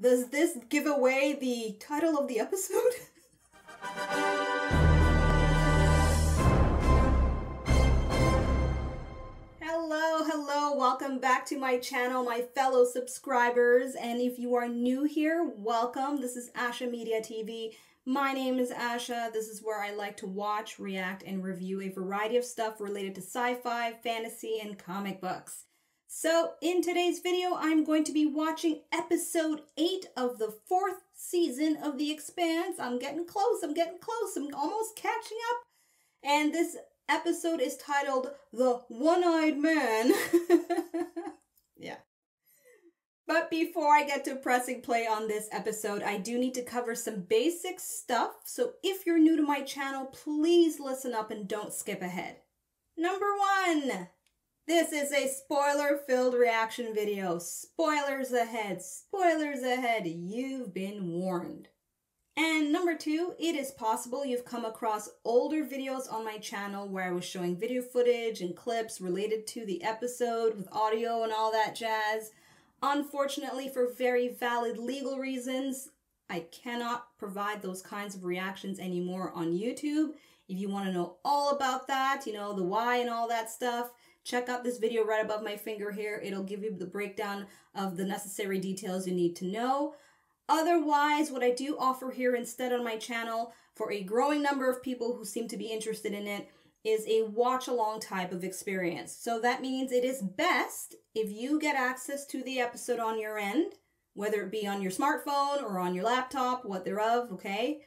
Does this give away the title of the episode? Hello, welcome back to my channel, my fellow subscribers. And if you are new here, welcome. This is Asha Media TV. My name is Asha. This is where I like to watch, react, and review a variety of stuff related to sci-fi, fantasy, and comic books. So in today's video, I'm going to be watching episode 8 of the 4th season of The Expanse. I'm getting close, I'm almost catching up. And this episode is titled The One-Eyed Man. Yeah. But before I get to pressing play on this episode, I do need to cover some basic stuff. So if you're new to my channel, please listen up and don't skip ahead. Number 1. This is a spoiler-filled reaction video. Spoilers ahead, you've been warned. And number 2, it is possible you've come across older videos on my channel where I was showing video footage and clips related to the episode with audio and all that jazz. Unfortunately, for very valid legal reasons, I cannot provide those kinds of reactions anymore on YouTube. If you want to know all about that, you know, the why and all that stuff, check out this video right above my finger here. It'll give you the breakdown of the necessary details you need to know. Otherwise, what I do offer here instead on my channel for a growing number of people who seem to be interested in it is a watch-along type of experience. So that means it is best if you get access to the episode on your end, whether it be on your smartphone or on your laptop, what thereof, okay?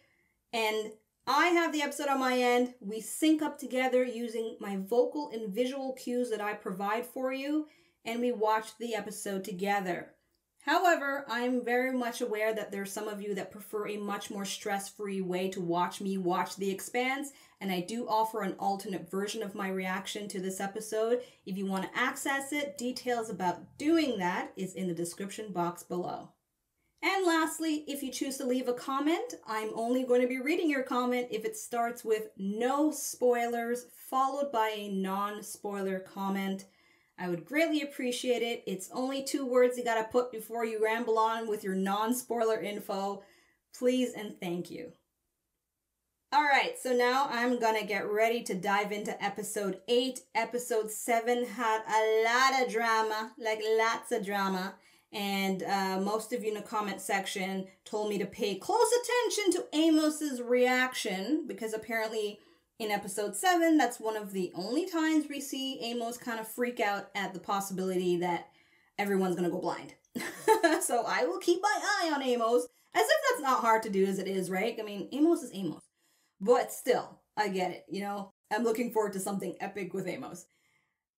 And I have the episode on my end. We sync up together using my vocal and visual cues that I provide for you, and we watch the episode together. However, I'm very much aware that there's some of you that prefer a much more stress-free way to watch me watch The Expanse, and I do offer an alternate version of my reaction to this episode. If you want to access it, details about doing that is in the description box below. And lastly, if you choose to leave a comment, I'm only going to be reading your comment if it starts with no spoilers, followed by a non-spoiler comment. I would greatly appreciate it. It's only 2 words you gotta put before you ramble on with your non-spoiler info. Please and thank you. Alright, so now I'm gonna get ready to dive into episode 8. Episode 7 had a lot of drama, like lots of drama. And most of you in the comment section told me to pay close attention to Amos's reaction, because apparently in episode 7, that's one of the only times we see Amos kind of freak out at the possibility that everyone's gonna go blind. So I will keep my eye on Amos, as if that's not hard to do as it is, right? I mean, Amos is Amos. But still, I get it, you know? I'm looking forward to something epic with Amos.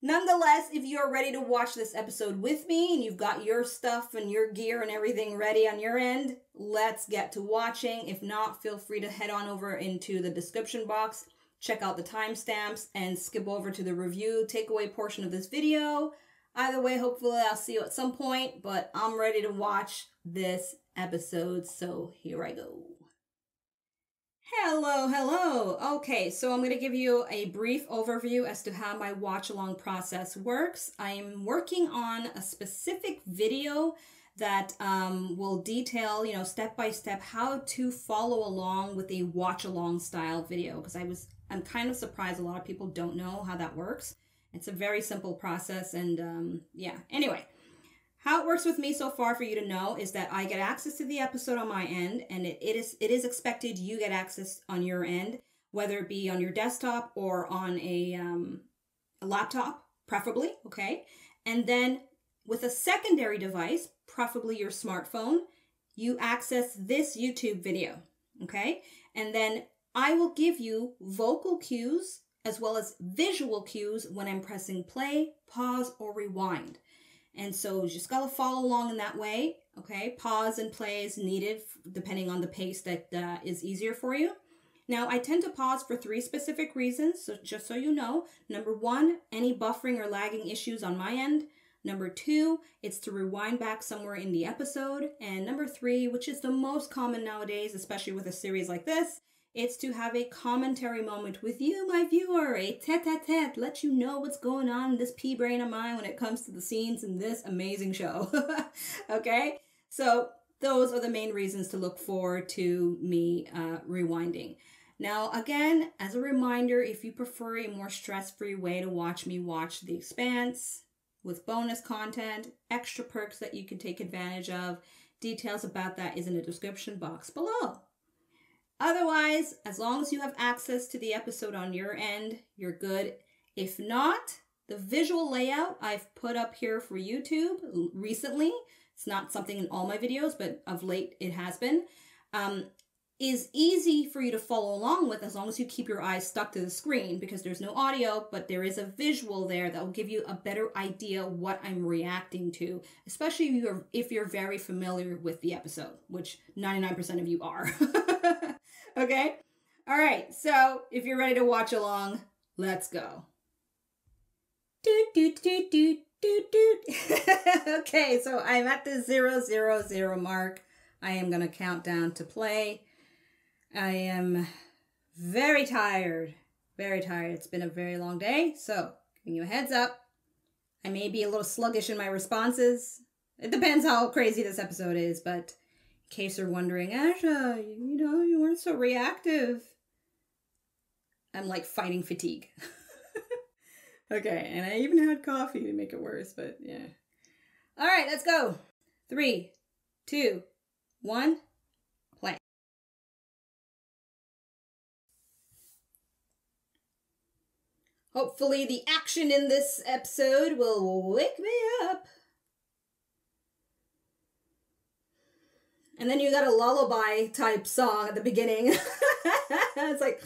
Nonetheless, if you're ready to watch this episode with me and you've got your stuff and your gear and everything ready on your end, let's get to watching. If not, feel free to head on over into the description box, check out the timestamps, and skip over to the review takeaway portion of this video. Either way, hopefully I'll see you at some point, but I'm ready to watch this episode, so here I go. Hello. Okay, so I'm going to give you a brief overview as to how my watch-along process works. I'm working on a specific video that will detail, you know, step-by-step how to follow along with a watch-along style video, because I'm kind of surprised a lot of people don't know how that works. It's a very simple process, and yeah. Anyway, how it works with me so far for you to know is that I get access to the episode on my end, and it is expected you get access on your end, whether it be on your desktop or on a laptop, preferably, okay? And then with a secondary device, preferably your smartphone, you access this YouTube video, okay? And then I will give you vocal cues as well as visual cues when I'm pressing play, pause, or rewind. And so you just gotta follow along in that way, okay? Pause and play is needed depending on the pace that is easier for you. Now, I tend to pause for 3 specific reasons, so just so you know. Number 1, any buffering or lagging issues on my end. Number 2, it's to rewind back somewhere in the episode. And number 3, which is the most common nowadays, especially with a series like this, it's to have a commentary moment with you, my viewer, a tete-a-tete, let you know what's going on in this pea brain of mine when it comes to the scenes in this amazing show. Okay? So those are the main reasons to look forward to me rewinding. Now, again, as a reminder, if you prefer a more stress-free way to watch me watch The Expanse with bonus content, extra perks that you can take advantage of, details about that is in the description box below. Otherwise, as long as you have access to the episode on your end, you're good. If not, the visual layout I've put up here for YouTube recently, it's not something in all my videos, but of late it has been, is easy for you to follow along with as long as you keep your eyes stuck to the screen, because there's no audio, but there is a visual there that will give you a better idea what I'm reacting to, especially if you're very familiar with the episode, which 99% of you are. Okay? All right, so if you're ready to watch along, let's go. Doot, doot, doot, doot, doot, doot. Okay, so I'm at the 000 mark. I am going to count down to play. I am very tired. Very tired. It's been a very long day, so giving you a heads up. I may be a little sluggish in my responses. It depends how crazy this episode is, but in case you're wondering, Asha, you weren't so reactive. I'm like fighting fatigue. Okay, and I even had coffee to make it worse, but yeah. All right, let's go. 3, 2, 1, play. Hopefully the action in this episode will wake me up. And then you got a lullaby type song at the beginning. It's like...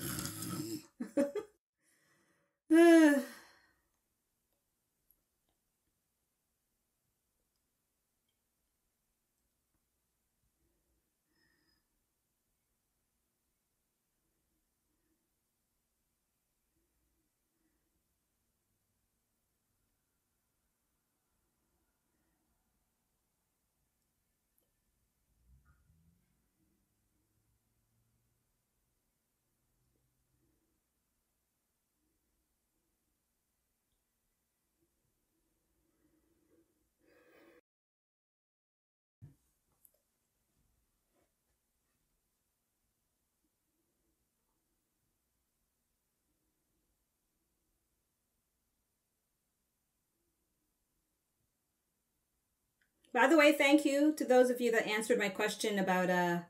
By the way, thank you to those of you that answered my question about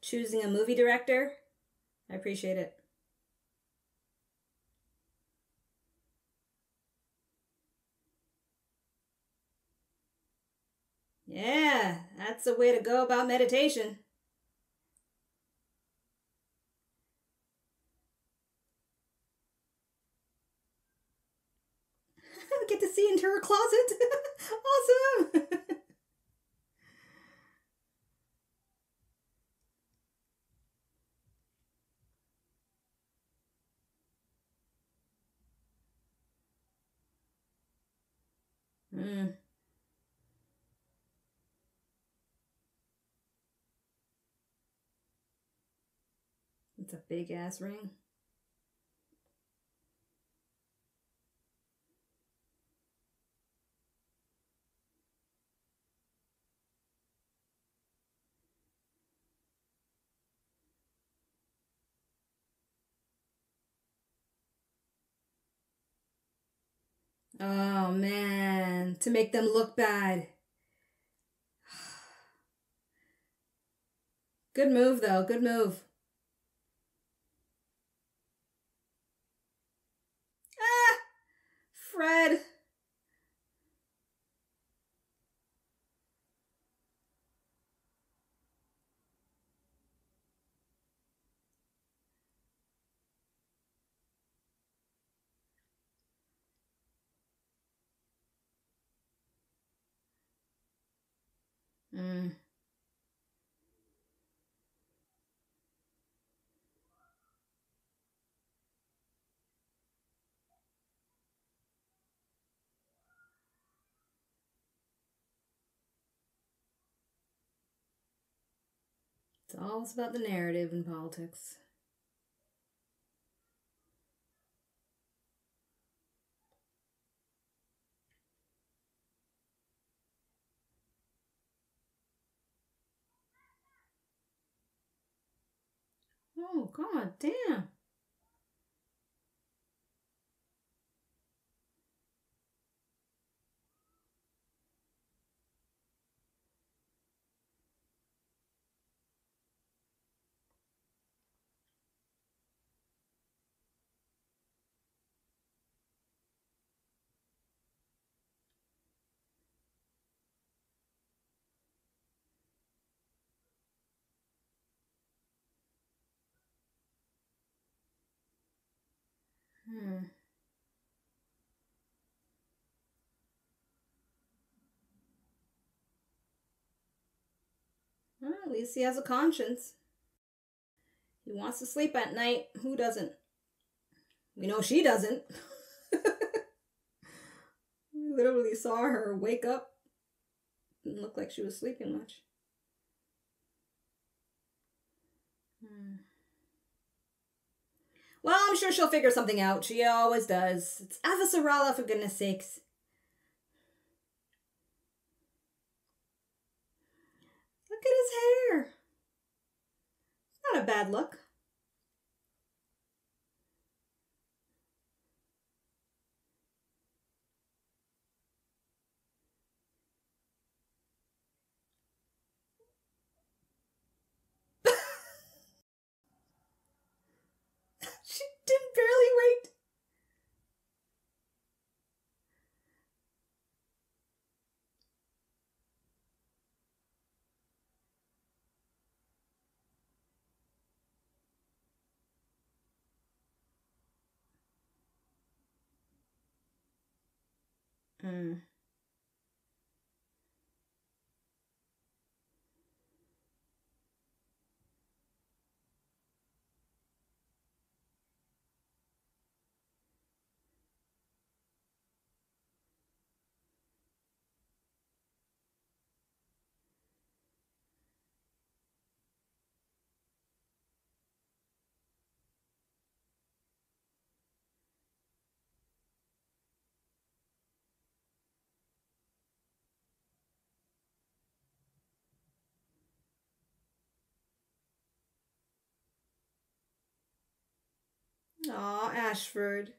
choosing a movie director. I appreciate it. Yeah, that's the way to go about meditation. I get to see into her closet. Awesome. It's a big ass ring. Oh man, to make them look bad. Good move though, good move. Ah! Fred. It's all about the narrative in politics. Oh, god damn. Well, at least he has a conscience. He wants to sleep at night. Who doesn't? We know she doesn't. We literally saw her wake up. Didn't look like she was sleeping much. Well, I'm sure she'll figure something out. She always does. It's Avasarala, for goodness sakes. Look at his hair. Not a bad look. She didn't barely wait. Aw, Ashford.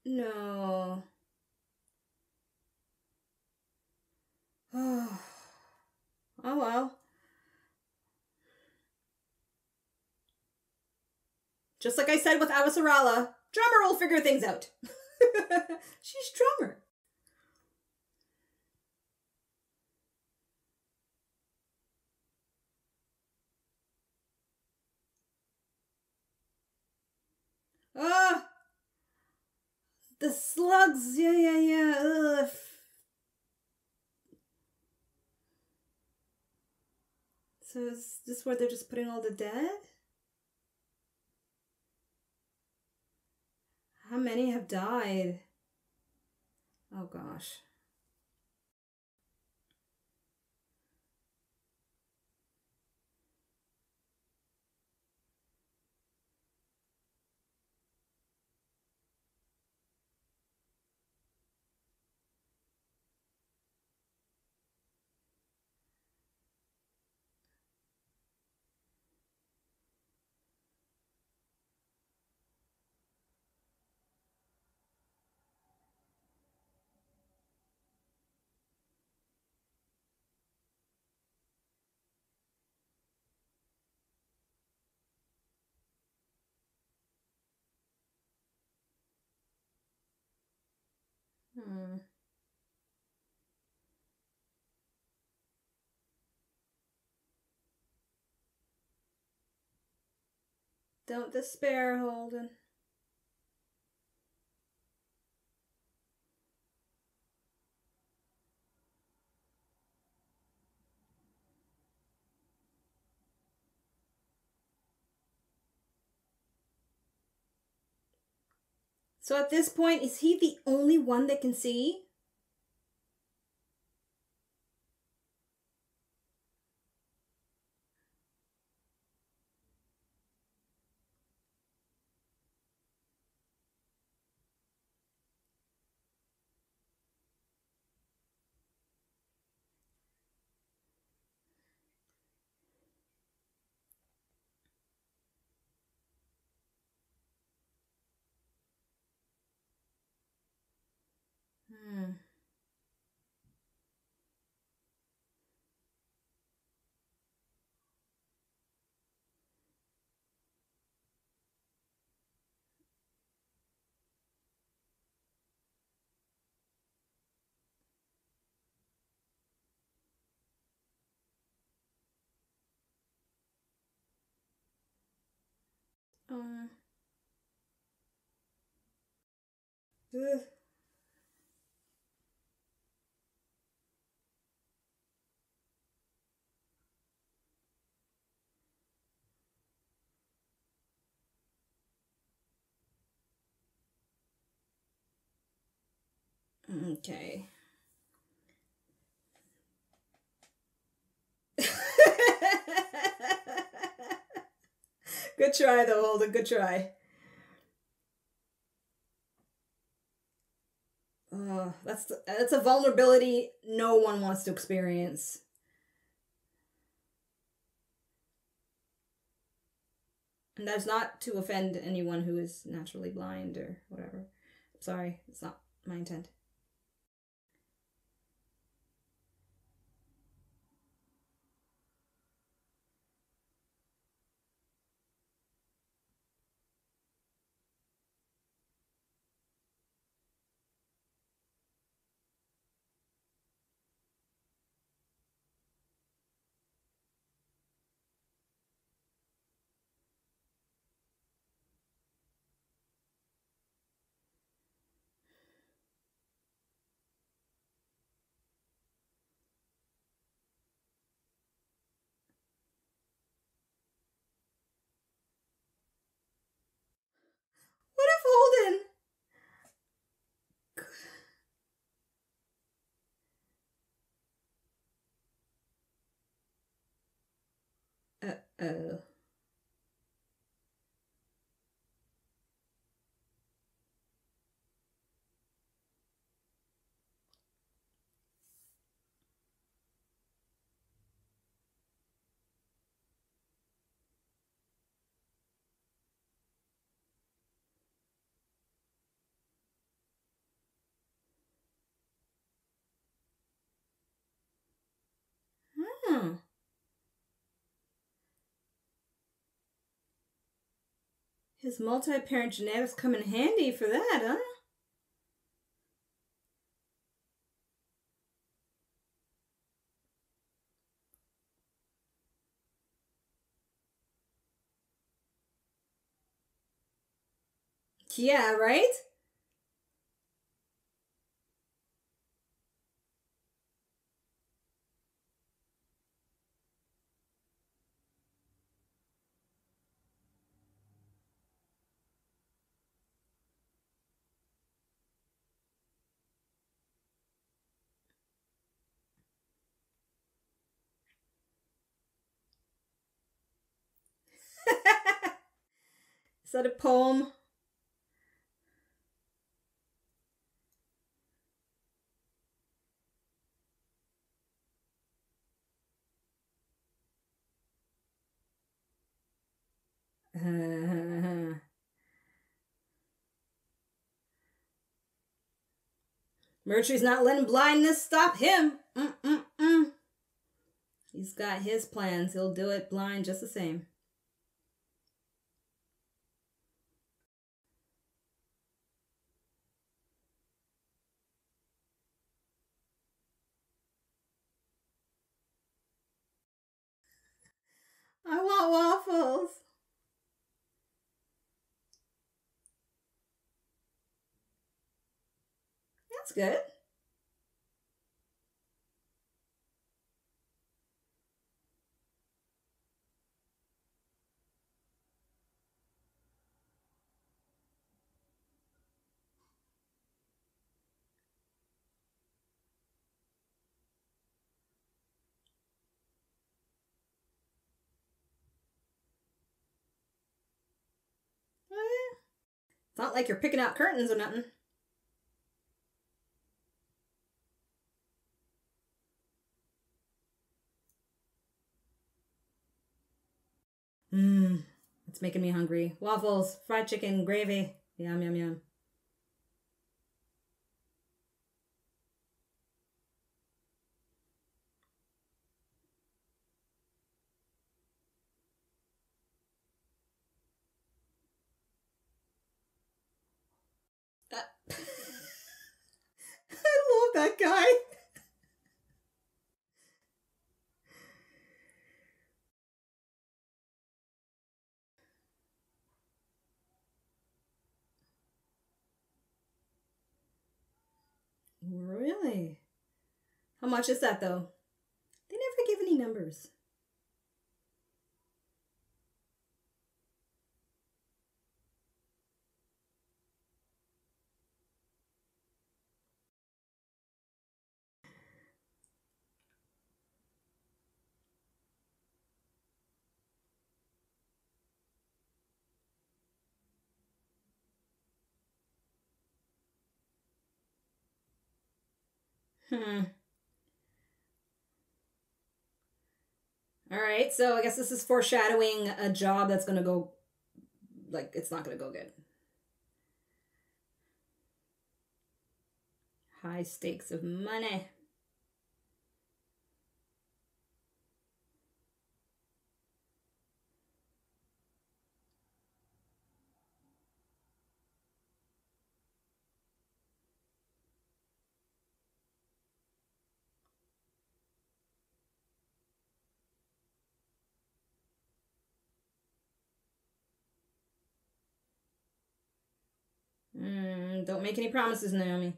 No. Oh well. Just like I said with Avasarala, drummer will figure things out. She's drummer. Ah! The slugs! Yeah. Ugh. So is this where they're just putting all the dead? How many have died? Oh gosh. Don't despair, Holden. So at this point, is he the only one that can see? Hmm. Ugh. Okay. Good try, though, Holden. Good try. That's a vulnerability no one wants to experience. And that's not to offend anyone who is naturally blind or whatever. Sorry, it's not my intent. What if Holden? Uh-oh. Hmm. His multi-parent genetics come in handy for that, huh? Yeah, right? Is that a poem? Mercury's not letting blindness stop him. He's got his plans. He'll do it blind just the same. I want waffles. That's good. Oh, yeah. It's not like you're picking out curtains or nothing. Mmm, it's making me hungry. Waffles, fried chicken, gravy. Yum, yum, yum. I love that guy. Really? How much is that though? They never give any numbers. All right, so I guess this is foreshadowing a job that's gonna go, like, it's not gonna go good. High stakes of money. Don't make any promises, Naomi.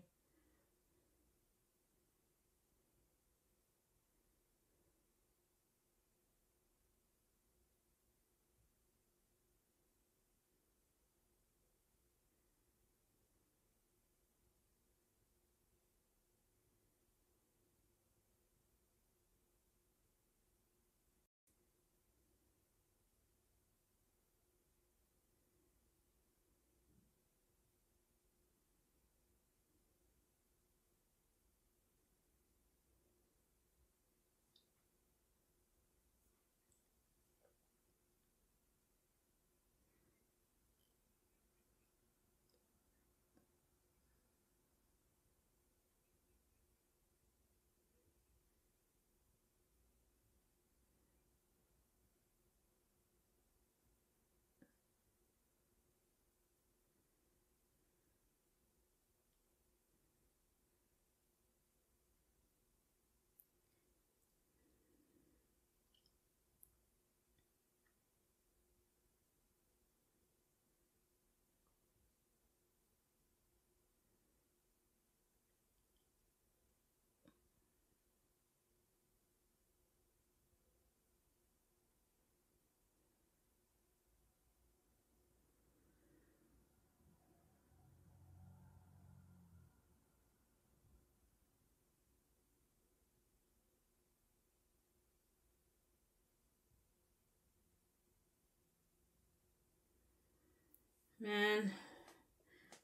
Man,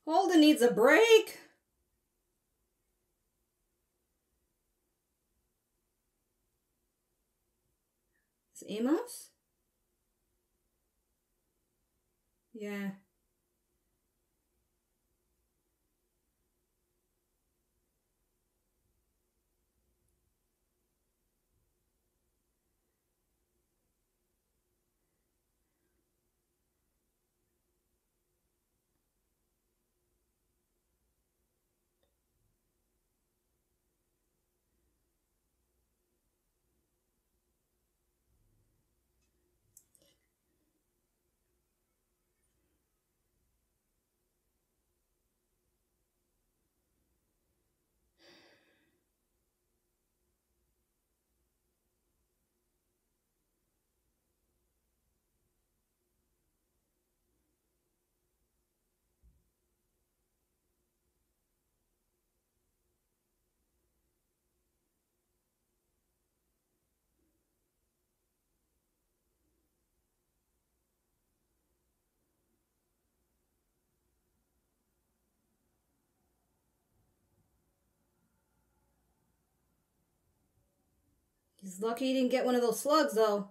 Holden needs a break. It's Amos? Yeah. He's lucky he didn't get one of those slugs, though.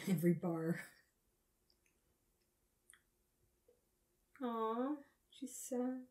Every bar. Aw, she's sad.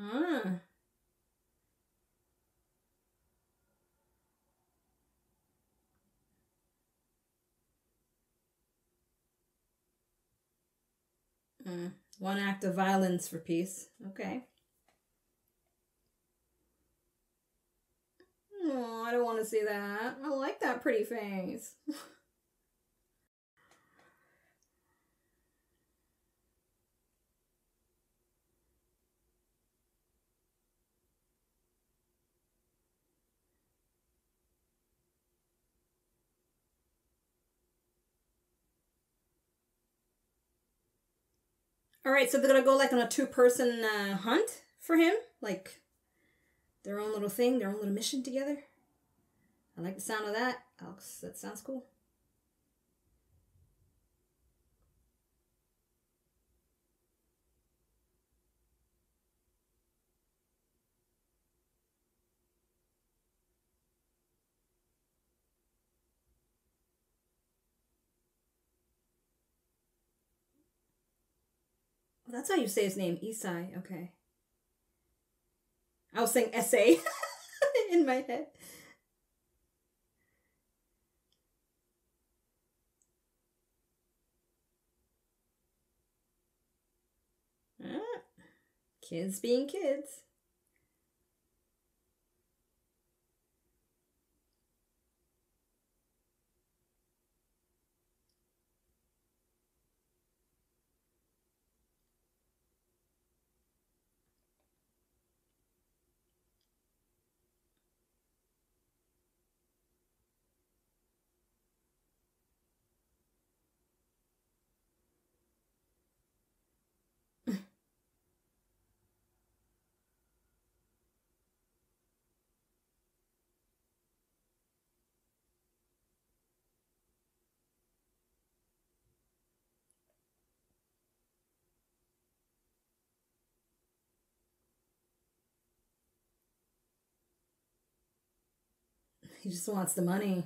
Ah. One act of violence for peace. Okay. Oh, I don't want to see that. I like that pretty face. All right, so they're gonna go like on a two-person hunt for him, like their own little thing, their own little mission together. I like the sound of that. Alex, that sounds cool. Oh, that's how you say his name, Essai. Okay. I was saying Essay in my head. Ah, kids being kids. He just wants the money.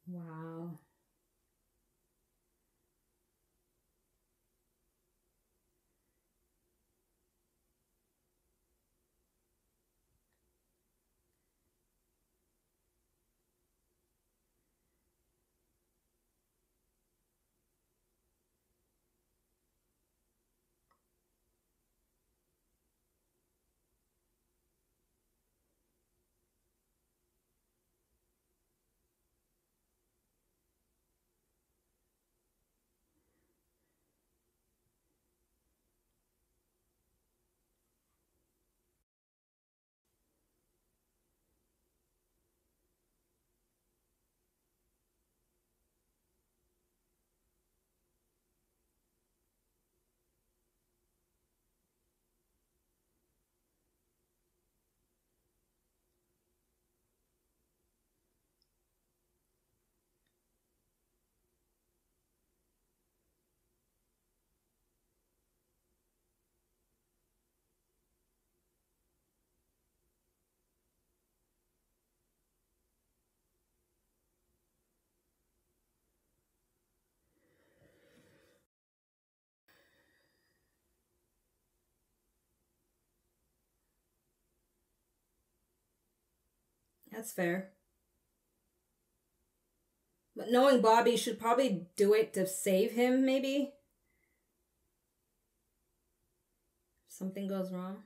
Wow. That's fair. But knowing Bobbie should probably do it to save him, maybe? If something goes wrong.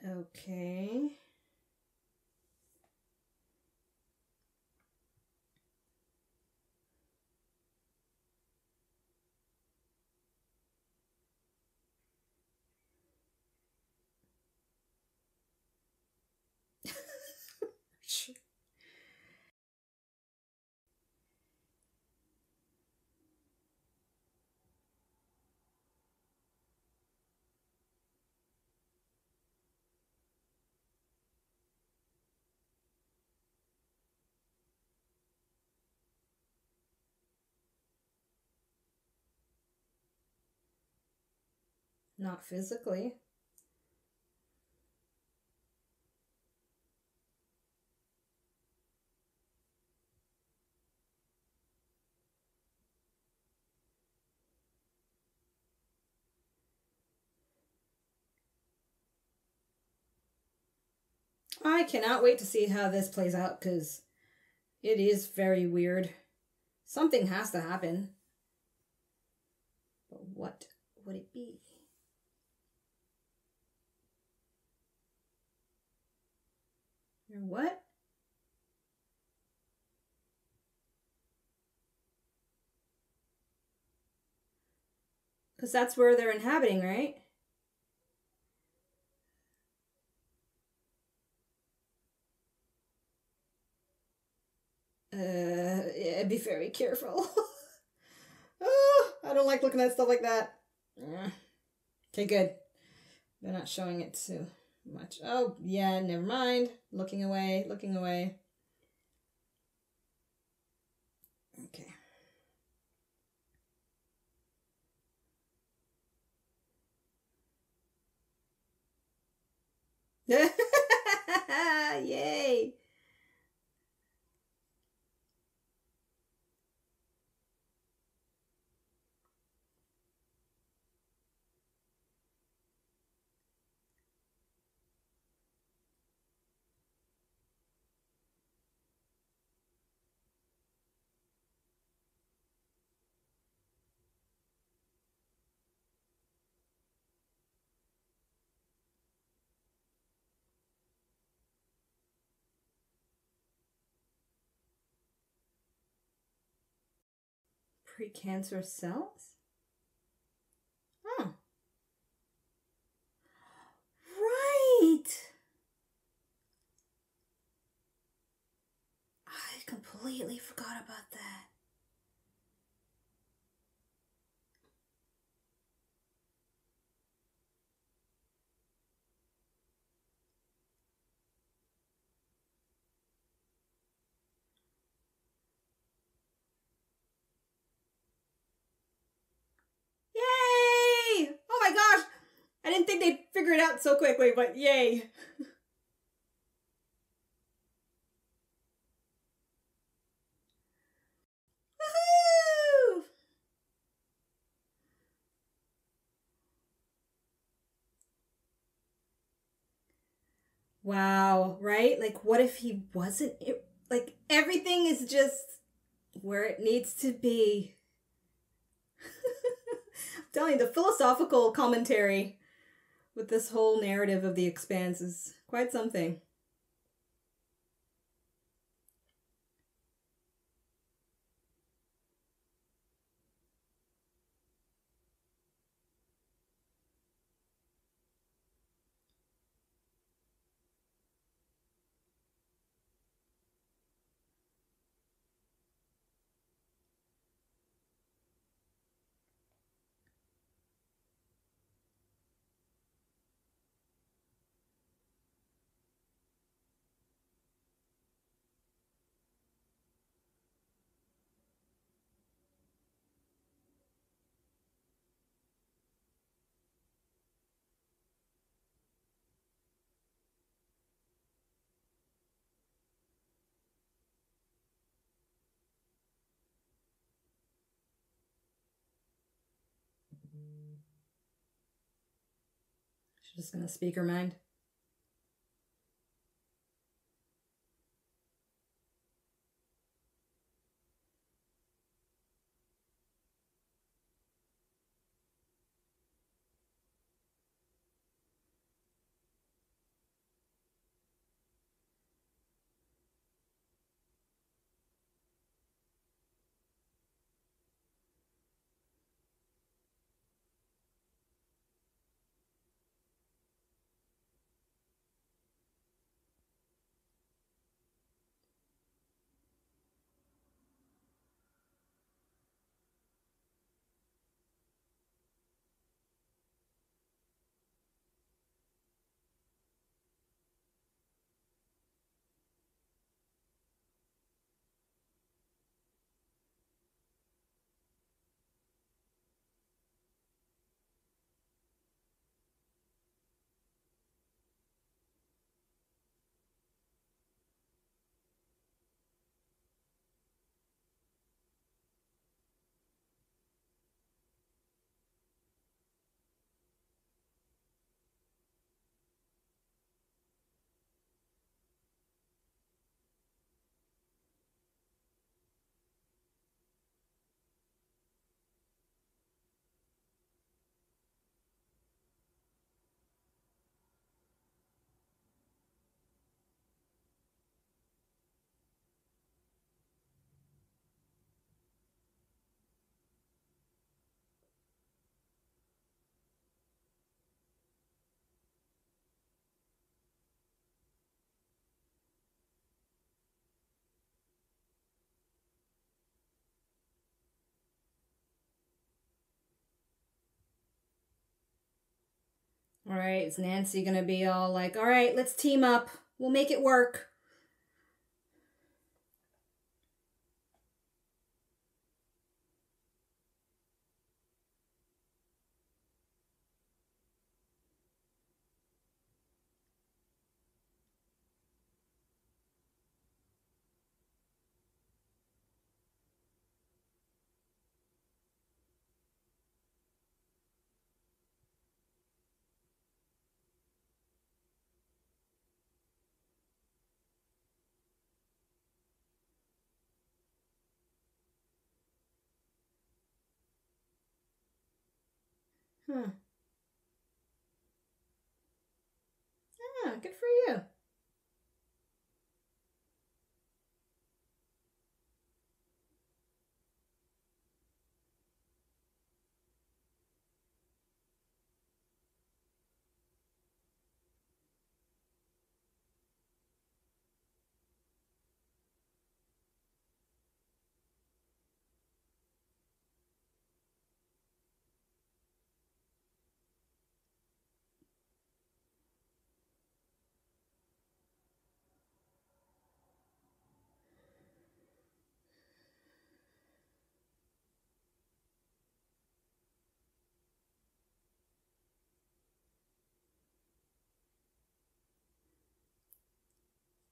Okay. Not physically. I cannot wait to see how this plays out because it is very weird. Something has to happen. But what would it be? Or what? Because that's where they're inhabiting, right? Yeah, be very careful. Oh, I don't like looking at stuff like that. Okay, good. They're not showing it too much. Oh, yeah, never mind. Looking away, looking away. Okay. Yay! Precancerous cells? Huh. Right! I completely forgot about that. Yay! Oh my gosh! I didn't think they'd figure it out so quickly, but yay! Woohoo! Wow, right? Like, what if he wasn't? Like, everything is just where it needs to be. I'm telling you, the philosophical commentary with this whole narrative of the Expanse is quite something. She's just gonna speak her mind. All right, is Nancy gonna be all like, all right, let's team up. We'll make it work. Huh. Yeah, good for you.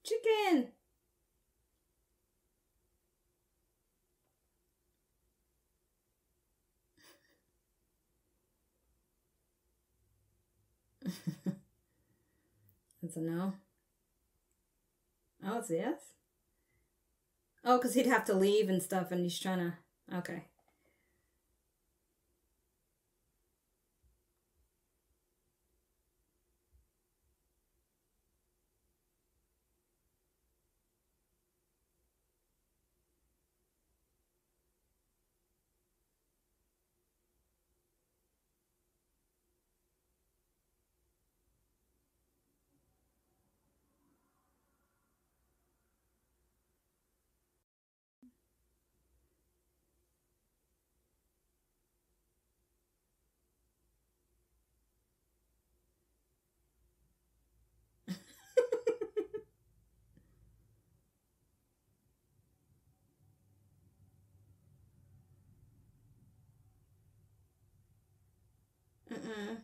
Chicken. That's a no. Oh, it's a yes? Oh, because he'd have to leave and stuff, and he's trying to... Okay. Mm-mm.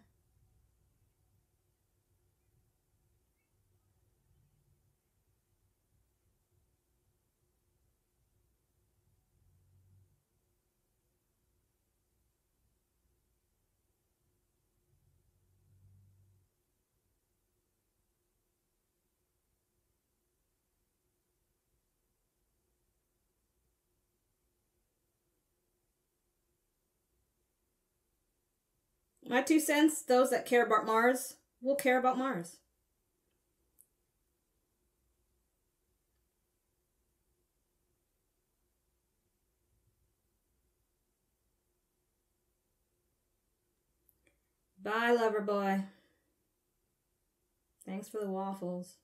My 2 cents, those that care about Mars will care about Mars. Bye, lover boy. Thanks for the waffles.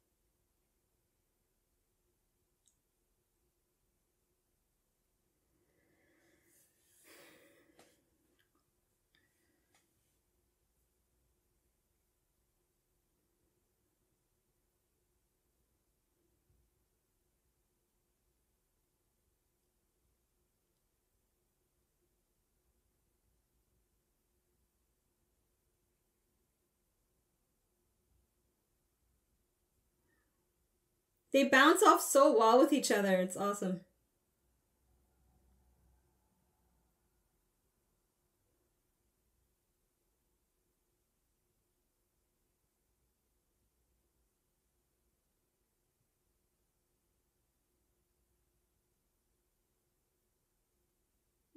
They bounce off so well with each other. It's awesome.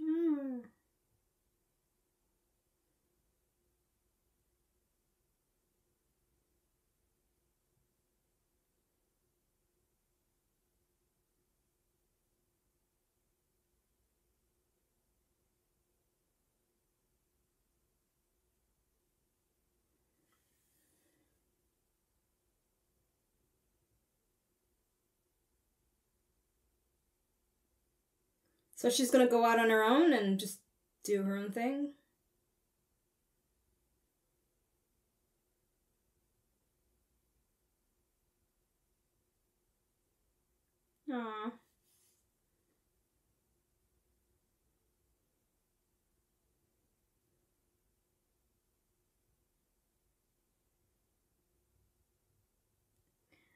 Mm. So she's gonna go out on her own and just do her own thing? Aww.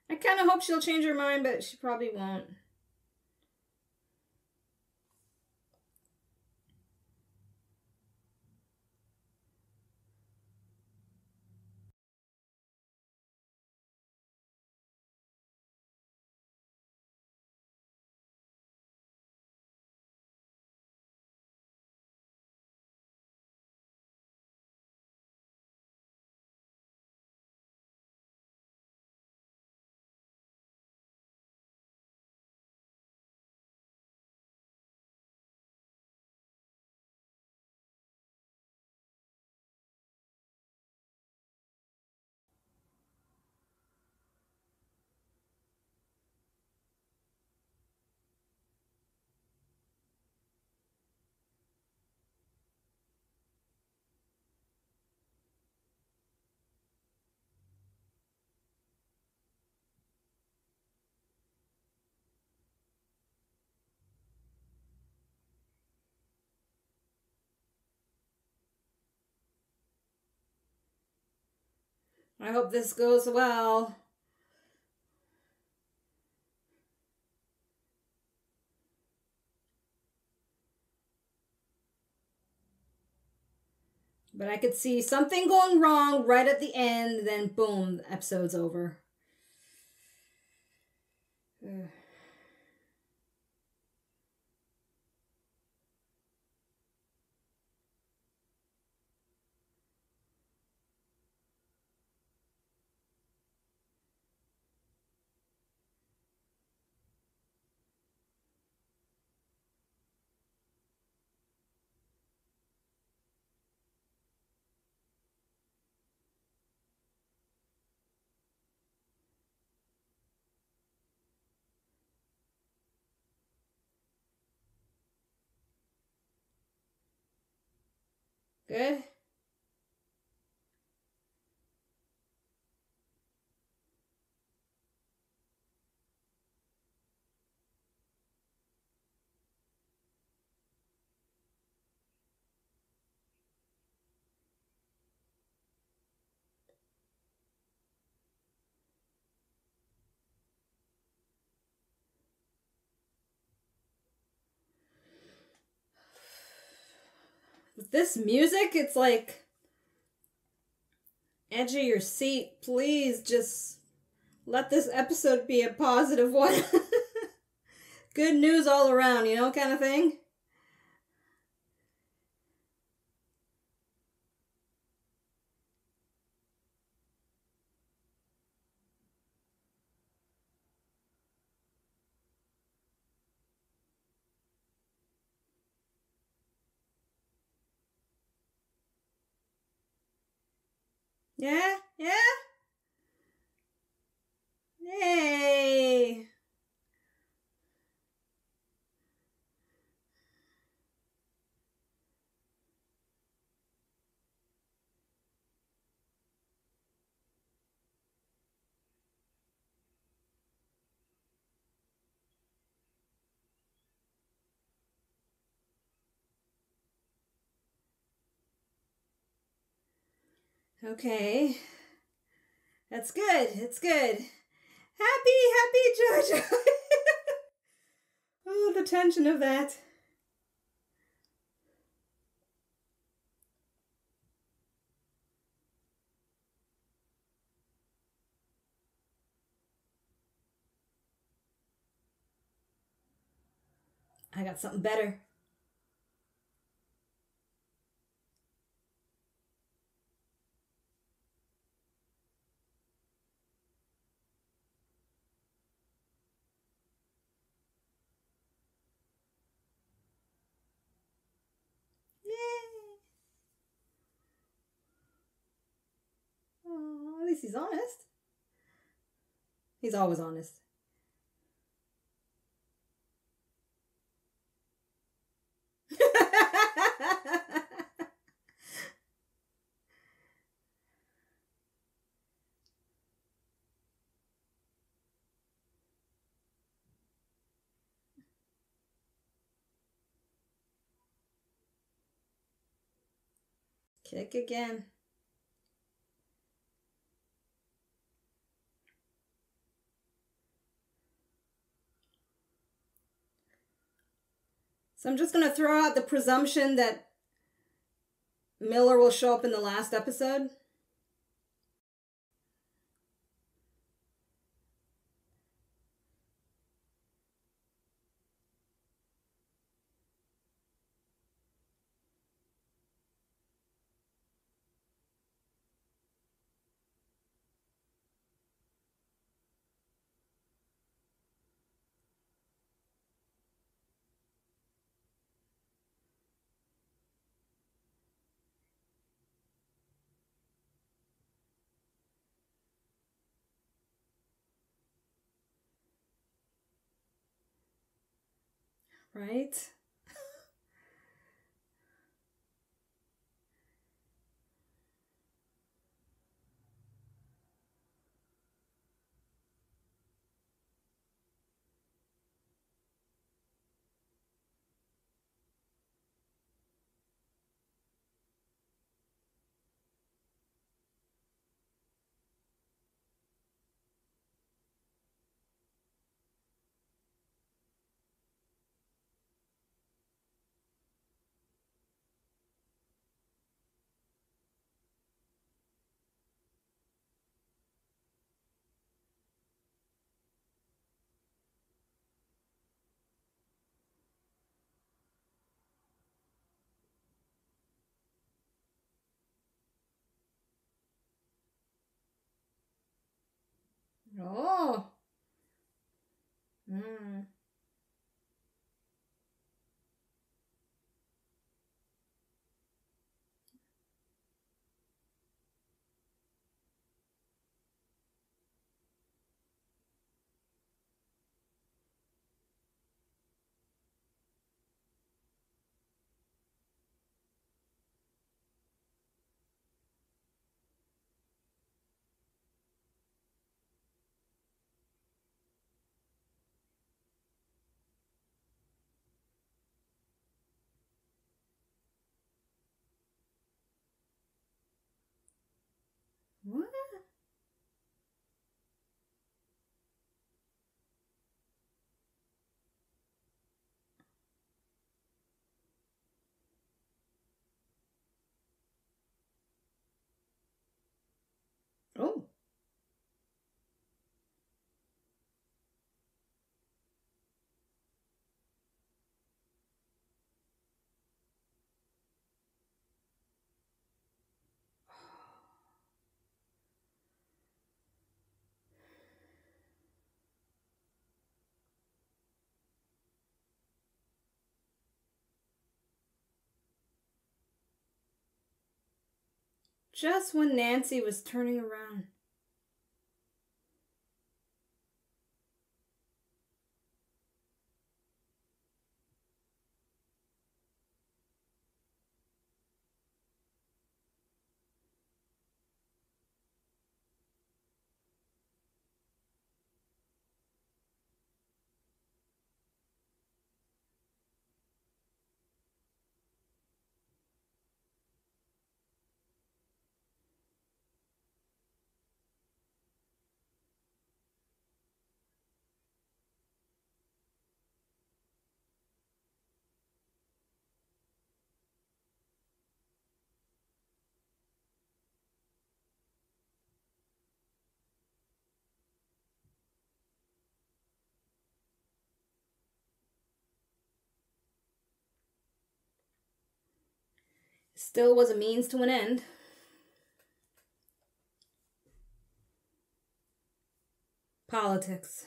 I kind of hope she'll change her mind, but she probably won't. I hope this goes well. But I could see something going wrong right at the end, then boom, the episode's over. Ugh. Good. With this music, it's like edge of your seat. Please just let this episode be a positive one. Good news all around, you know, kind of thing. Yeah, yeah. Yay. Okay. That's good. It's good. Happy Jojo. Oh, the tension of that. I got something better. Oh, at least he's honest. He's always honest. Kick again. So I'm just going to throw out the presumption that Miller will show up in the last episode. Right? Just when Nancy was turning around. Still was a means to an end. Politics.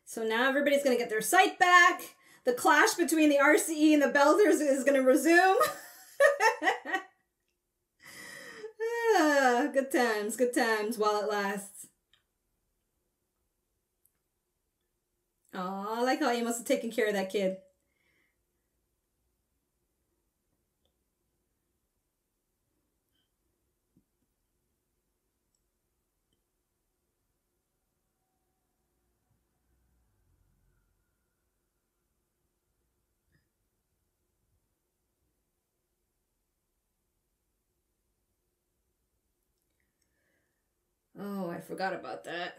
So now everybody's going to get their sight back. The clash between the RCE and the Belters is going to resume. Good times while it lasts. Aw, I like how you must have taken care of that kid. Oh, I forgot about that.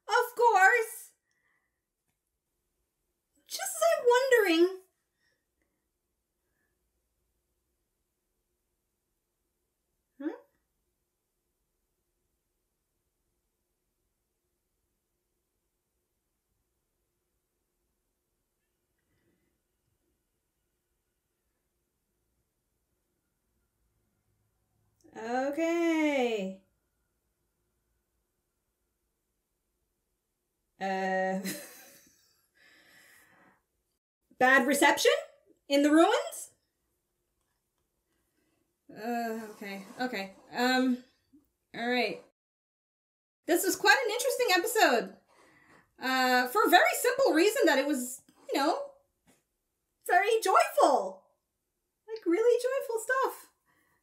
Of course. Just as I'm wondering. Okay. Bad reception in the ruins? Okay. All right. This was quite an interesting episode. For a very simple reason that it was, very joyful. Like, really joyful stuff.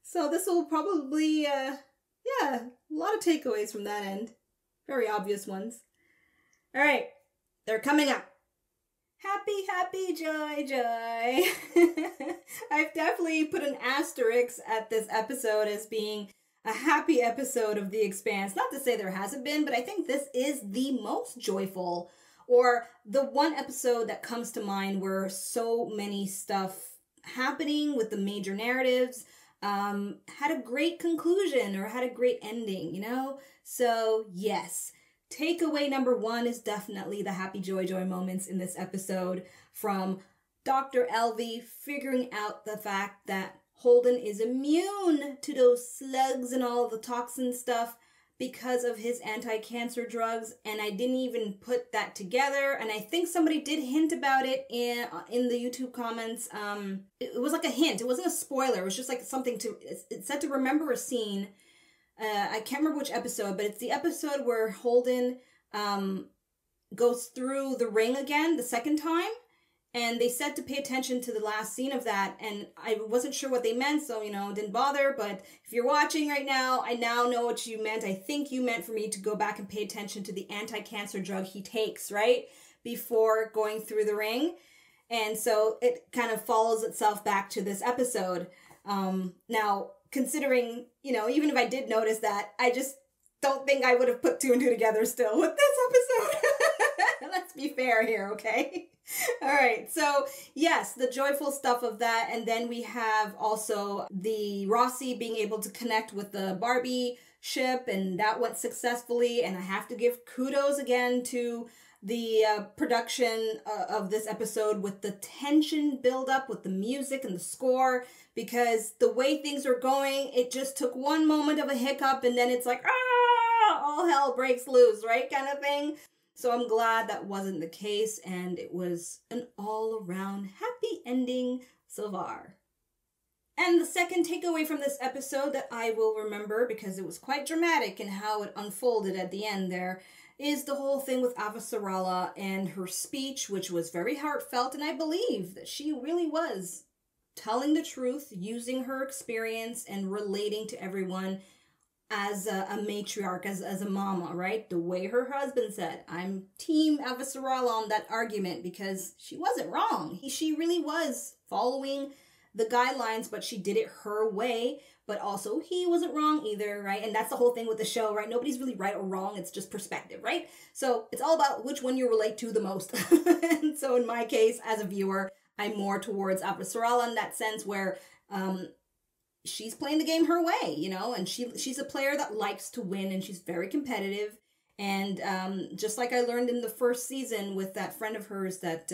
So this will probably, a lot of takeaways from that end. Very obvious ones. All right, they're coming up. Happy, joy. I've definitely put an asterisk at this episode as being a happy episode of The Expanse. Not to say there hasn't been, but I think this is the most joyful, or the one episode that comes to mind where so many stuff happening with the major narratives had a great conclusion or had a great ending, So yes, takeaway number one is definitely the happy joy moments in this episode from Dr. Elvie figuring out the fact that Holden is immune to those slugs and all the toxin stuff because of his anti-cancer drugs, and I didn't even put that together, and I think somebody did hint about it in the YouTube comments. It was like a hint. It wasn't a spoiler. It was just like something it said to remember a scene. I can't remember which episode, but it's the episode where Holden goes through the ring again the second time, and they said to pay attention to the last scene of that, and I wasn't sure what they meant, so, didn't bother, but if you're watching right now, I now know what you meant. I think you meant for me to go back and pay attention to the anti-cancer drug he takes, right, before going through the ring, and so it kind of follows itself back to this episode. Now, considering, even if I did notice that, I just don't think I would have put two and two together still with this episode. Let's be fair here, okay? All right, so yes, the joyful stuff of that, and then we have also the Rossi being able to connect with the Bobbie ship, and that went successfully, and I have to give kudos again to the production of this episode with the tension build up with the music and the score, because the way things are going, it just took one moment of a hiccup and then it's like, all hell breaks loose, right, kind of thing. So I'm glad that wasn't the case, and it was an all-around happy ending so far. And the second takeaway from this episode that I will remember, because it was quite dramatic in how it unfolded at the end there, is the whole thing with Avasarala and her speech, which was very heartfelt, and I believe that she really was telling the truth, using her experience and relating to everyone as a matriarch, as a mama, right? The way her husband said, I'm team Avasarala on that argument, because she wasn't wrong. She really was following the guidelines, but she did it her way. But also, he wasn't wrong either, right? And that's the whole thing with the show, right? Nobody's really right or wrong. It's just perspective, right? So it's all about which one you relate to the most. And so in my case, as a viewer, I'm more towards Avasarala in that sense, where she's playing the game her way, you know? And she's a player that likes to win, and she's very competitive. And just like I learned in the first season with that friend of hers that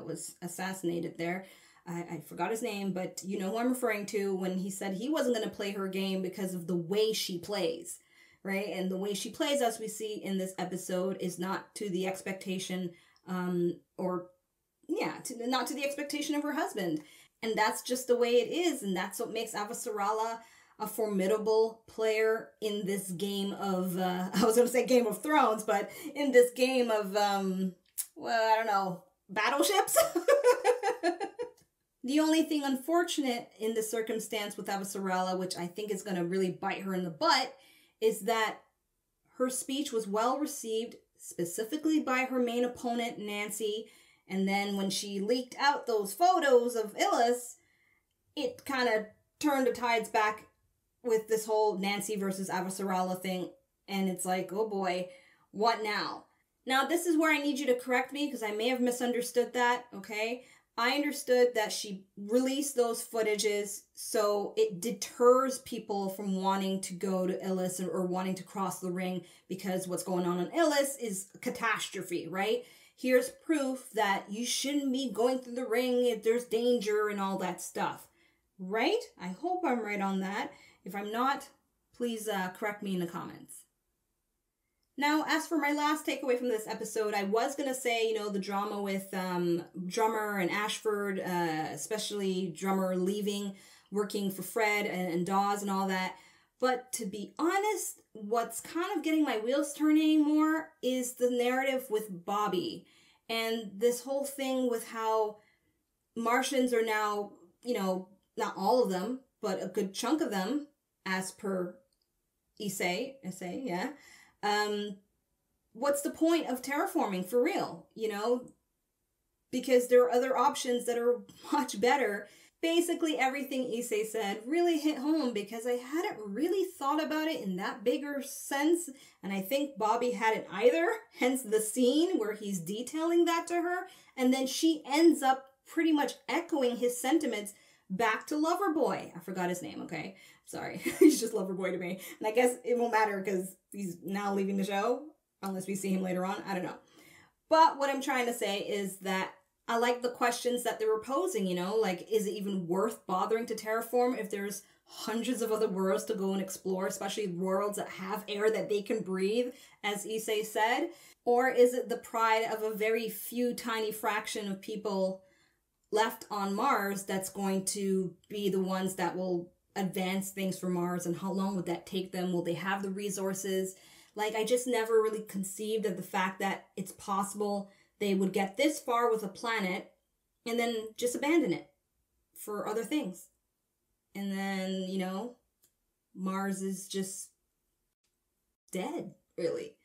was assassinated there, I forgot his name, but you know who I'm referring to, when he said he wasn't going to play her game because of the way she plays, right? And the way she plays, as we see in this episode, is not to the expectation, not to the expectation of her husband. And that's just the way it is, and that's what makes Avasarala a formidable player in this game of, I was going to say Game of Thrones, but in this game of, battleships? The only thing unfortunate in the circumstance with Avasarala, which I think is going to really bite her in the butt, is that her speech was well received, specifically by her main opponent, Nancy. And then when she leaked out those photos of Illus, it kind of turned the tides back with this whole Nancy versus Avasarala thing. And it's like, oh boy, what now? Now, this is where I need you to correct me, because I may have misunderstood that, okay? I understood that she released those footages so it deters people from wanting to go to Illus or wanting to cross the ring, because what's going on Illus is a catastrophe, right? Here's proof that you shouldn't be going through the ring if there's danger and all that stuff, right? I hope I'm right on that. If I'm not, please correct me in the comments. Now, as for my last takeaway from this episode, I was going to say, the drama with Drummer and Ashford, especially Drummer leaving, working for Fred and Dawes and all that. But to be honest, what's kind of getting my wheels turning more is the narrative with Bobbie. And this whole thing with how Martians are now, not all of them, but a good chunk of them, as per Essai, yeah. What's the point of terraforming for real, because there are other options that are much better. Basically, everything Essai said really hit home, because I hadn't really thought about it in that bigger sense, and I think Bobbie hadn't either, hence the scene where he's detailing that to her, and then she ends up pretty much echoing his sentiments back to Loverboy. I forgot his name, okay? Sorry, he's just Loverboy to me. And I guess it won't matter because he's now leaving the show, unless we see him later on. I don't know. But what I'm trying to say is that I like the questions that they were posing, like, is it even worth bothering to terraform if there's hundreds of other worlds to go and explore, especially worlds that have air that they can breathe, as Essai said? Or is it the pride of a very few tiny fraction of people left on Mars that's going to be the ones that will advance things for Mars, and how long would that take them? Will they have the resources? Like, I just never really conceived of the fact that it's possible they would get this far with a planet and then just abandon it for other things. And then, Mars is just dead, really.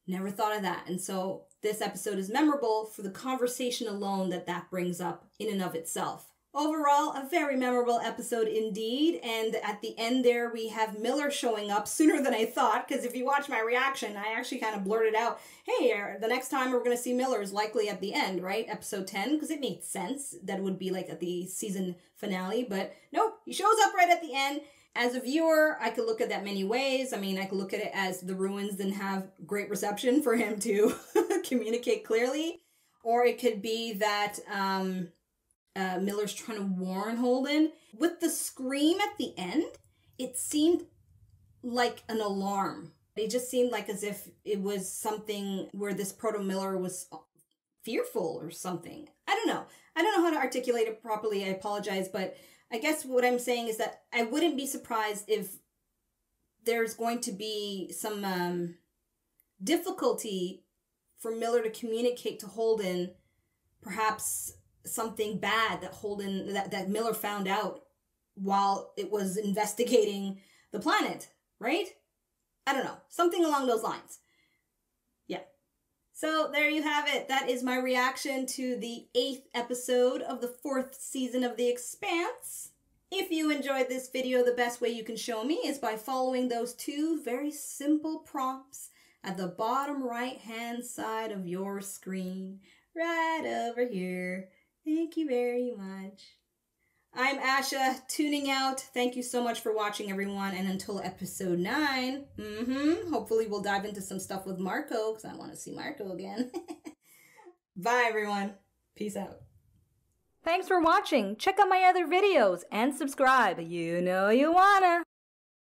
Never thought of that. And so this episode is memorable for the conversation alone that brings up in and of itself. Overall, a very memorable episode indeed, and at the end there we have Miller showing up sooner than I thought, because if you watch my reaction, I actually kind of blurted out, hey, the next time we're going to see Miller is likely at the end, right? Episode 10, because it made sense that it would be like at the season finale, but nope, he shows up right at the end. As a viewer, I could look at that many ways. I mean, I could look at it as the ruins didn't have great reception for him to communicate clearly, or it could be that Miller's trying to warn Holden. With the scream at the end, it seemed like an alarm. It just seemed like as if it was something where this Proto-Miller was fearful or something. I don't know. I don't know how to articulate it properly. I apologize, but I guess what I'm saying is that I wouldn't be surprised if there's going to be some difficulty for Miller to communicate to Holden, perhaps something bad that that Miller found out while it was investigating the planet, right? I don't know. Something along those lines. Yeah. So there you have it. That is my reaction to the 8th episode of the 4th season of The Expanse. If you enjoyed this video, the best way you can show me is by following those 2 very simple prompts at the bottom right-hand side of your screen, right over here. Thank you very much. I'm Asha, tuning out. Thank you so much for watching, everyone. And until episode 9, hopefully we'll dive into some stuff with Marco, because I want to see Marco again. Bye, everyone. Peace out. Thanks for watching. Check out my other videos and subscribe. You know you wanna.